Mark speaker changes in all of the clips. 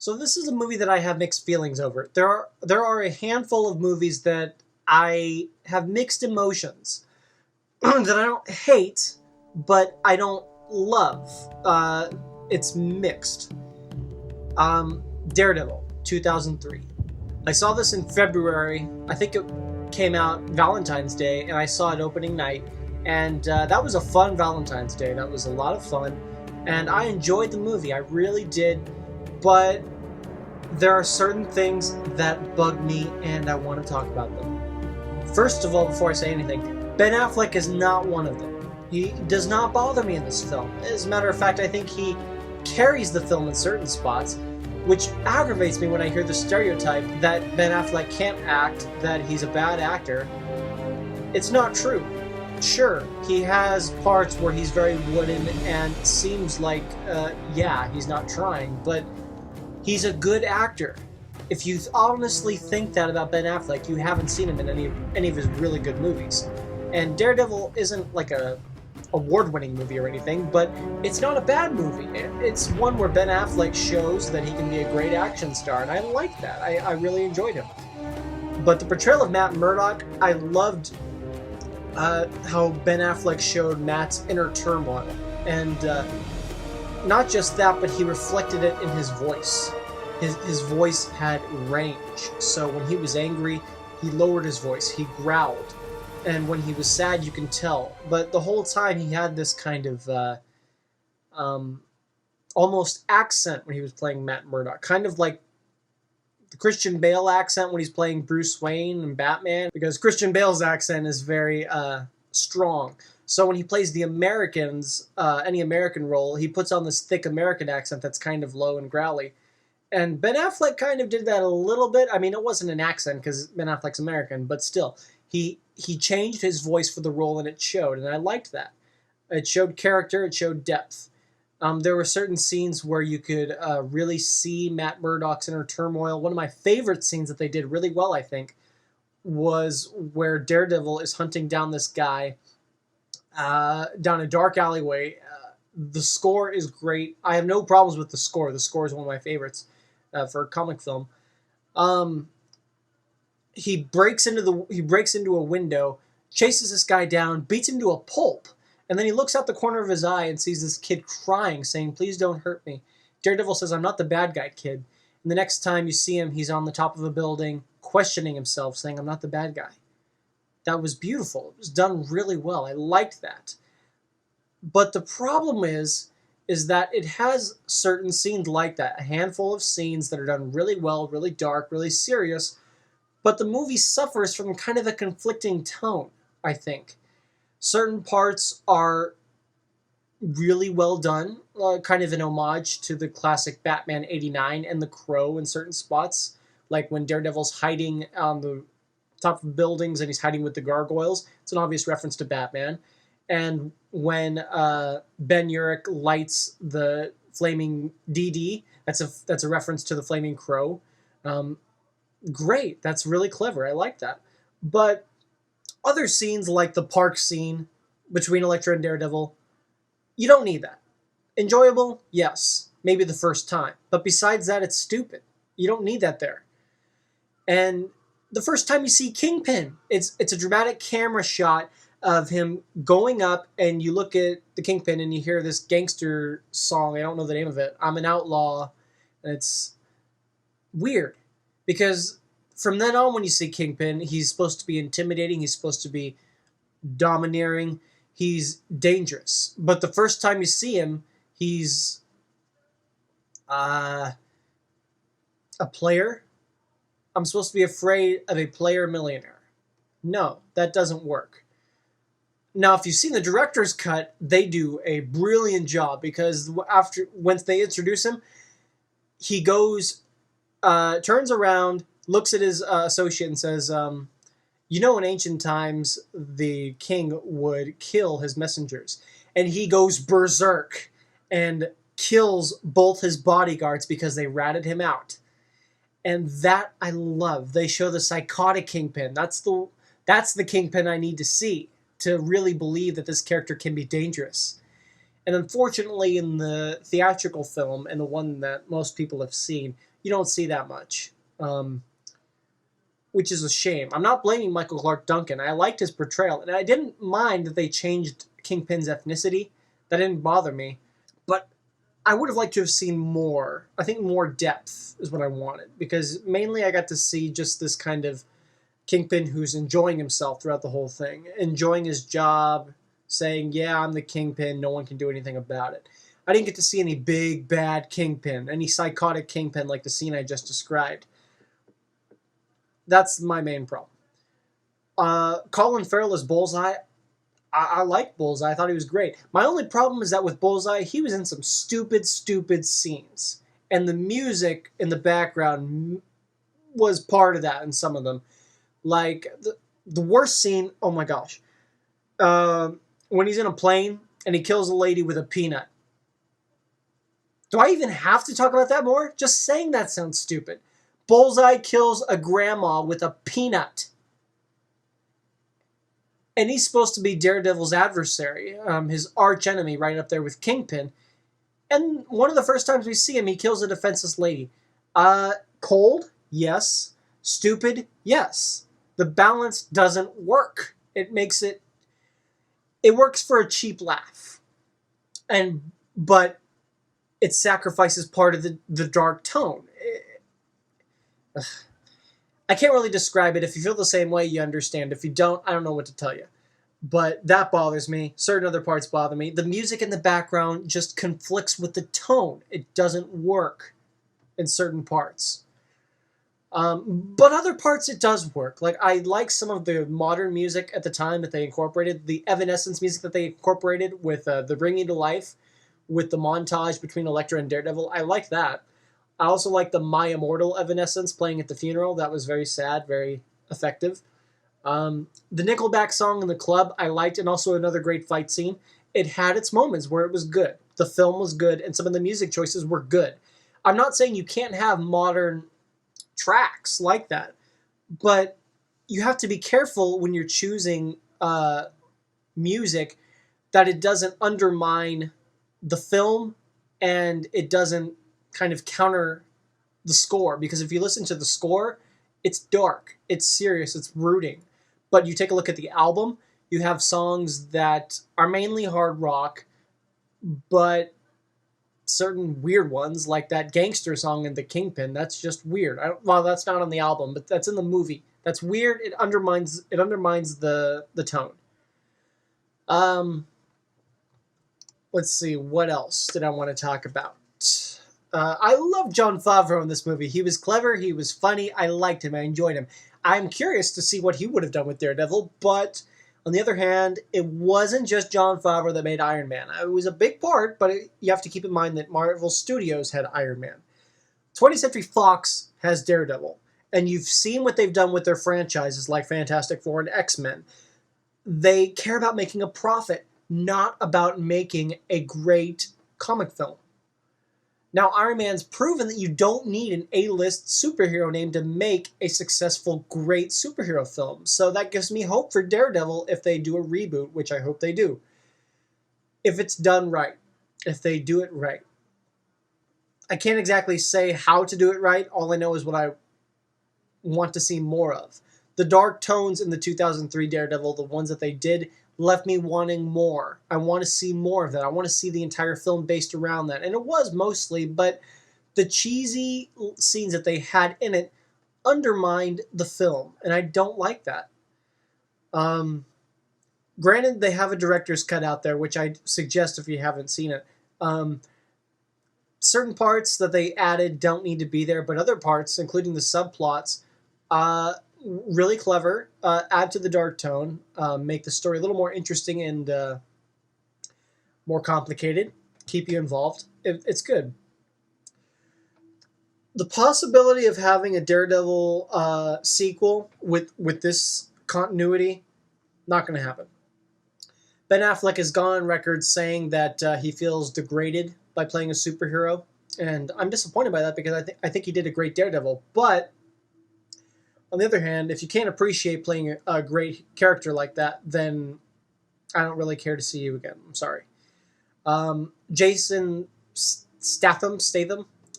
Speaker 1: So this is a movie that I have mixed feelings over. There are a handful of movies that I have mixed emotions that I don't hate, but I don't love. It's mixed. Daredevil, 2003. I saw this in February. I think it came out Valentine's Day, and I saw it opening night. And that was a fun Valentine's Day. That was a lot of fun. And I enjoyed the movie. I really did. But there are certain things that bug me, and I want to talk about them. First of all, before I say anything, Ben Affleck is not one of them. He does not bother me in this film. As a matter of fact, I think he carries the film in certain spots, which aggravates me when I hear the stereotype that Ben Affleck can't act, that he's a bad actor. It's not true. Sure, he has parts where he's very wooden and seems like, he's not trying, but he's a good actor. If you honestly think that about Ben Affleck, you haven't seen him in any of his really good movies. And Daredevil isn't like a award-winning movie or anything, but it's not a bad movie. It's one where Ben Affleck shows that he can be a great action star, and I like that. I really enjoyed him. But the portrayal of Matt Murdock, I loved how Ben Affleck showed Matt's inner turmoil. And not just that, but he reflected it in his voice. His voice had range. So when he was angry, he lowered his voice. He growled. And when he was sad, you can tell. But the whole time, he had this kind of almost accent when he was playing Matt Murdock. Kind of like the Christian Bale accent when he's playing Bruce Wayne and Batman. Because Christian Bale's accent is very strong. So when he plays the Americans, any American role, he puts on this thick American accent that's kind of low and growly. And Ben Affleck kind of did that a little bit. I mean, it wasn't an accent because Ben Affleck's American, but still. He changed his voice for the role, and it showed, and I liked that. It showed character, it showed depth. There were certain scenes where you could really see Matt Murdock's inner turmoil. One of my favorite scenes that they did really well, I think, was where Daredevil is hunting down this guy down a dark alleyway. The score is great. I have no problems with the score. The score is one of my favorites for a comic film. He breaks into a window, chases this guy down, beats him to a pulp, and then he looks out the corner of his eye and sees this kid crying, saying, "Please don't hurt me." Daredevil says, "I'm not the bad guy, kid." And the next time you see him, he's on the top of a building, questioning himself, saying, "I'm not the bad guy." That was beautiful. It was done really well. I liked that. But the problem is that it has certain scenes like that, a handful of scenes that are done really well, really dark, really serious, but the movie suffers from kind of a conflicting tone, I think. Certain parts are really well done, kind of an homage to the classic Batman '89 and The Crow in certain spots, like when Daredevil's hiding on the top of buildings and he's hiding with the gargoyles. It's an obvious reference to Batman. And when Ben Urich lights the flaming DD, that's a reference to the Flaming Crow. Great, that's really clever. I like that. But other scenes like the park scene between Elektra and Daredevil, you don't need that. Enjoyable? Yes. Maybe the first time. But besides that, it's stupid. You don't need that there. And the first time you see Kingpin, it's a dramatic camera shot of him going up, and you look at the Kingpin and you hear this gangster song. I don't know the name of it. "I'm an Outlaw." And it's weird. Because from then on, when you see Kingpin, he's supposed to be intimidating. He's supposed to be domineering. He's dangerous. But the first time you see him, he's a player. I'm supposed to be afraid of a player millionaire. No, that doesn't work. Now, if you've seen the director's cut, they do a brilliant job because once they introduce him, he goes... turns around, looks at his associate and says, in ancient times, the king would kill his messengers. And he goes berserk and kills both his bodyguards because they ratted him out. And that I love. They show the psychotic Kingpin. That's the Kingpin I need to see to really believe that this character can be dangerous. And unfortunately, in the theatrical film and the one that most people have seen, you don't see that much, which is a shame. I'm not blaming Michael Clark Duncan. I liked his portrayal, and I didn't mind that they changed Kingpin's ethnicity. That didn't bother me. But I would have liked to have seen more. I think more depth is what I wanted, because mainly I got to see just this kind of Kingpin who's enjoying himself throughout the whole thing, enjoying his job, saying, yeah, I'm the Kingpin, no one can do anything about it. I didn't get to see any big, bad Kingpin, any psychotic Kingpin like the scene I just described. That's my main problem. Colin Farrell as Bullseye, I like Bullseye. I thought he was great. My only problem is that with Bullseye, he was in some stupid, stupid scenes. And the music in the background was part of that in some of them. Like, the worst scene, oh my gosh. When he's in a plane and he kills a lady with a peanut. Do I even have to talk about that more? Just saying that sounds stupid. Bullseye kills a grandma with a peanut. And he's supposed to be Daredevil's adversary, his arch enemy, right up there with Kingpin. And one of the first times we see him, he kills a defenseless lady. Cold? Yes. Stupid? Yes. The balance doesn't work. It works for a cheap laugh. But it sacrifices part of the dark tone. I can't really describe it. If you feel the same way, you understand. If you don't, I don't know what to tell you. But that bothers me. Certain other parts bother me. The music in the background just conflicts with the tone. It doesn't work in certain parts. But other parts it does work. Like, I like some of the modern music at the time that they incorporated. The Evanescence music that they incorporated with the Bringing to Life, with the montage between Elektra and Daredevil. I like that. I also like the My Immortal Evanescence playing at the funeral. That was very sad, very effective. The Nickelback song in the club I liked, and also another great fight scene. It had its moments where it was good. The film was good, and some of the music choices were good. I'm not saying you can't have modern tracks like that, but you have to be careful when you're choosing music that it doesn't undermine the film and it doesn't kind of counter the score, because if you listen to the score, it's dark, it's serious, it's brooding. But you take a look at the album, you have songs that are mainly hard rock, but certain weird ones, like that gangster song in The Kingpin, that's just weird. Well, that's not on the album, but that's in the movie. That's weird. It undermines the tone. Let's see, what else did I want to talk about? I love Jon Favreau in this movie. He was clever, he was funny, I liked him, I enjoyed him. I'm curious to see what he would have done with Daredevil, but on the other hand, it wasn't just Jon Favreau that made Iron Man. It was a big part, but you have to keep in mind that Marvel Studios had Iron Man. 20th Century Fox has Daredevil, and you've seen what they've done with their franchises like Fantastic Four and X-Men. They care about making a profit, not about making a great comic film. Now, Iron Man's proven that you don't need an A-list superhero name to make a successful, great superhero film. So that gives me hope for Daredevil if they do a reboot, which I hope they do. If it's done right. If they do it right. I can't exactly say how to do it right. All I know is what I want to see more of. The dark tones in the 2003 Daredevil, the ones that they did, left me wanting more. I want to see more of that. I want to see the entire film based around that. And it was mostly, but the cheesy scenes that they had in it undermined the film, and I don't like that. Granted, they have a director's cut out there, which I suggest if you haven't seen it. Certain parts that they added don't need to be there, but other parts, including the subplots, really clever, add to the dark tone, make the story a little more interesting and more complicated, keep you involved. It's good. The possibility of having a Daredevil sequel with this continuity, not going to happen. Ben Affleck has gone on record saying that he feels degraded by playing a superhero, and I'm disappointed by that because I think he did a great Daredevil, but on the other hand, if you can't appreciate playing a great character like that, then I don't really care to see you again. I'm sorry. Jason Statham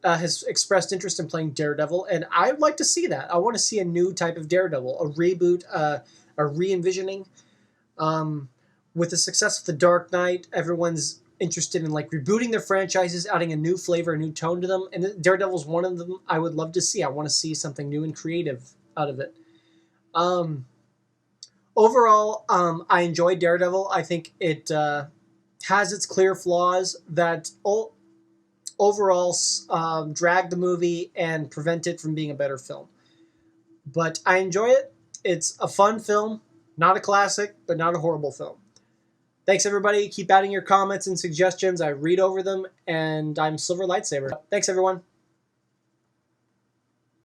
Speaker 1: has expressed interest in playing Daredevil, and I'd like to see that. I want to see a new type of Daredevil, a reboot, a re-envisioning. Um, with the success of The Dark Knight, everyone's interested in like rebooting their franchises, adding a new flavor, a new tone to them, and Daredevil's one of them. I would love to see. I want to see something new and creative out of it. Um, Overall, I enjoyed Daredevil. I think it has its clear flaws that overall drag the movie and prevent it from being a better film. But I enjoy it. It's a fun film, not a classic, but not a horrible film. Thanks, everybody. Keep adding your comments and suggestions. I read over them, and I'm Silver Lightsaber. Thanks, everyone.